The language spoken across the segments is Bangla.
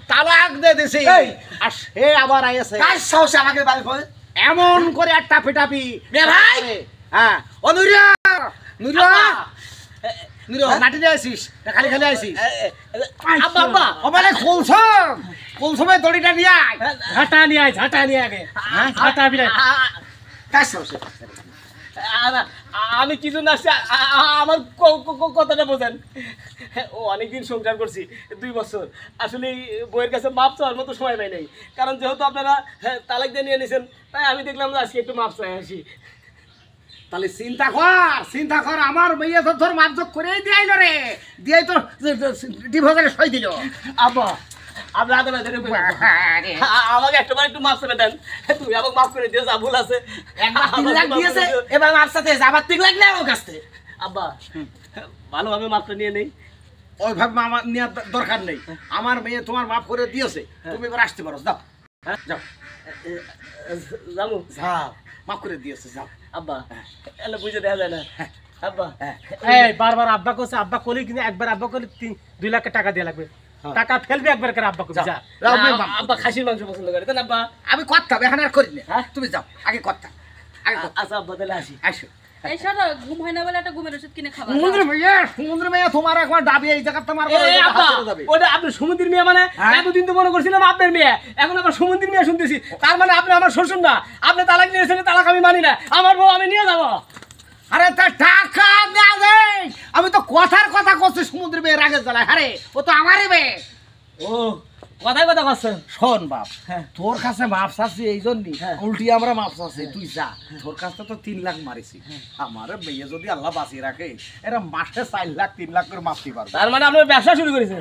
তালাক দিয়ে দিছি আর সে আবার আইছে কার সাহসে আমাকে বাড়ি ফোনে এমন করে একটা পেটাপি মেয়ে ভাই হ্যাঁ ও নুরিয়া নুরিয়া নুরিয়া নাটি দিয়ে আসিস খালি খালি আসিস আব্বা আব্বা ও মানে কুলসমে দড়িটা নিয়ে আয় ঝাঁটা নিয়ে আয় ঝাঁটা নিয়ে আগে ঝাঁটা বিরাট কার সাহসে আমি কিছু না আমার কথাটা বোঝেন ও অনেকদিন সংসার করছি 2 বছর আসলে বইয়ের কাছে মাপ চাওয়ার মতো সময় পাই নাই কারণ যেহেতু আপনারা তালাক দিয়ে নিয়ে নিয়েছেন তাই আমি দেখলাম যে আজকে একটু মাপ চাই আসি তাহলে চিন্তা কর আমার মেয়ে তো তোর মাপজোক করেই দিয়াইল রে দিয়াই তো ডিভোর্সের সই দিল আব্বা আপনার হাতে বেঁধে আমাকে একটু মাপ করে দেন তুমি আমাকে মাফ করে দিও যা ভুল আছে একবার 3 লাখ দিয়েছে এবার আমার সাথে আবার 3 লাখ নেই ওর কাছে আব্বা ভালোভাবে মাপটা নিয়ে নেই ওইভাবে আমার নেওয়ার দরকার নেই আমার মেয়ে তোমার মাফ করে দিয়েছে তুমি এবার আসতে পারো যাও যাও যাবো যাও মাফ করে দিয়েছে যাও আব্বা এলে বুঝে দেখা যায় না আব্বা এই বারবার আব্বা কইছে আব্বা কলি কিন্তু একবার আব্বা কলি 2 লাখ টাকা দিয়ে লাগবে টাকা ফেলবে একবার করে আব্বা কই যা আব্বা খাসির মাংস পছন্দ করে দেন আব্বা আমি কথা এখন আর করি না তুমি যাও আগে কথা আচ্ছা আব্বা তাহলে আসি আসো এই শোনো ঘুম হয় না বলে একটা ঘুমের ওষুধ কিনে খাবা সমুদ্র মেয়ে তোমার একবার ডাবি এই জায়গা তোমার ওটা আপনি সমুদ্রের মেয়ে মানে এতদিন তো মনে করছিলাম আপনার মেয়ে এখন আবার সমুদ্রের মেয়ে শুনতেছি তার মানে আপনি আমার শ্বশুর না আপনি তালাক নিয়েছেন তালাক আমি মানি না আমার বউ আমি নিয়ে যাবো আরে তা টাকা না দেই আমি তো কথার কথা করছি সমুদ্র মেয়ে রাগে জ্বালায় আরে ও তো আমারই মেয়ে ও কথাই কথা করছেন শোন বাপ তোর কাছে মাপ চাচ্ছি এই জন্যই উল্টি আমরা মাপ চাচ্ছি তুই যা তোর কাছে তো 3 লাখ মারিছি আমার মেয়ে যদি আল্লাহ বাঁচিয়ে রাখে এরা মাসে 4 লাখ 3 লাখ করে মাপতে পারবে তার মানে আপনি ব্যবসা শুরু করেছেন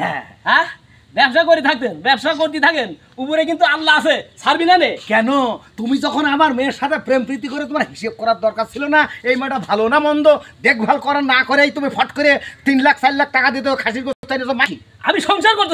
হ্যাঁ ব্যবসা করে থাকতেন ব্যবসা করতে থাকেন উপরে কিন্তু আল্লাহ আছে ছাড়বি না নে কেন তুমি যখন আমার মেয়ের সাথে প্রেম প্রীতি করে তোমার হিসেব করার দরকার ছিল না এই মেয়েটা ভালো না মন্দ দেখভাল করা না করেই তুমি ফট করে 3 লাখ 4 লাখ টাকা দিতে খাসির গোস্ত মাখি আমি সংসার করতে